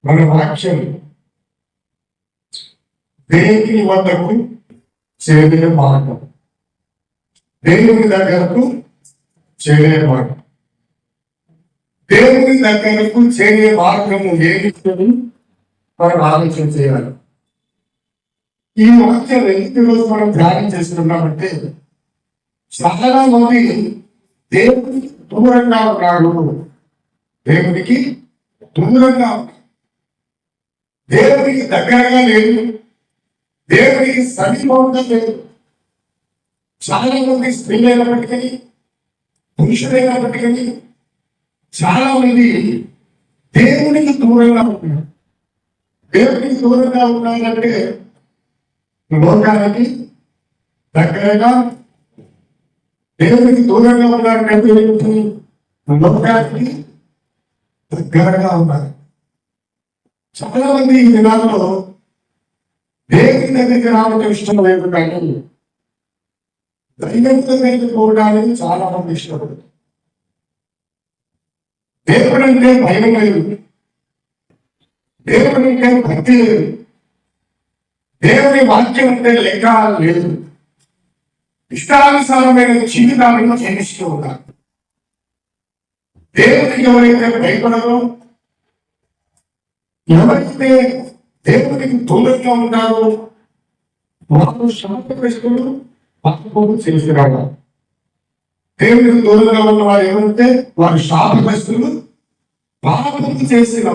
మన వాక్యం దేవుని వద్దకు చేరే మార్గం, దేవుని దగ్గరకు చేరే మార్గం. దేవుని దగ్గరకు చేరే మార్గము ఏమిటి మనం ఆలోచన చేయాలి. ఈ వాక్యం ఎందుకు రోజు మనం ధ్యానం చేస్తున్నామంటే, చాలా మంది దేవునికి దూరంగా ఉన్నాడు, దేవునికి దూరంగా, దేవునికి దగ్గరగా లేదు, దేవునికి సమీపంగా లేదు. చాలా మంది స్త్రీలైనప్పటికీ పురుషులైనప్పటికీ చాలా మంది దేవునికి దూరంగా ఉన్నారు. దేవునికి దూరంగా ఉన్నారంటే లోకానికి దగ్గరగా, దేవునికి దూరంగా ఉన్నారంటే లోకానికి దగ్గరగా ఉన్నారు. చాలా మంది ఈ దినాల్లో దేవుని దగ్గరికి రావడం ఇష్టం లేదు, కానీ దైవం దగ్గరికి పోవడానికి చాలా మంది ఇష్టపడతారు. దేవుడు అంటే భయం లేదు, దేవుడు అంటే భక్తి లేదు, దేవుని వాక్యం అంటే లెక్క లేదు. ఇష్టానుసారమైన జీవితాలను జీవిస్తూ ఉన్నారు. దేవునికి ఎవరైతే భయపడరో, ఎవరైతే దేవునికి దూరంగా ఉంటారో వారు శాపగ్రస్తులు, పాపము చేసి రావాలి. దేవునికి దూరంగా ఉన్న వారు ఏమంటే వారు శాపగ్రస్తులు, పాపము చేసిన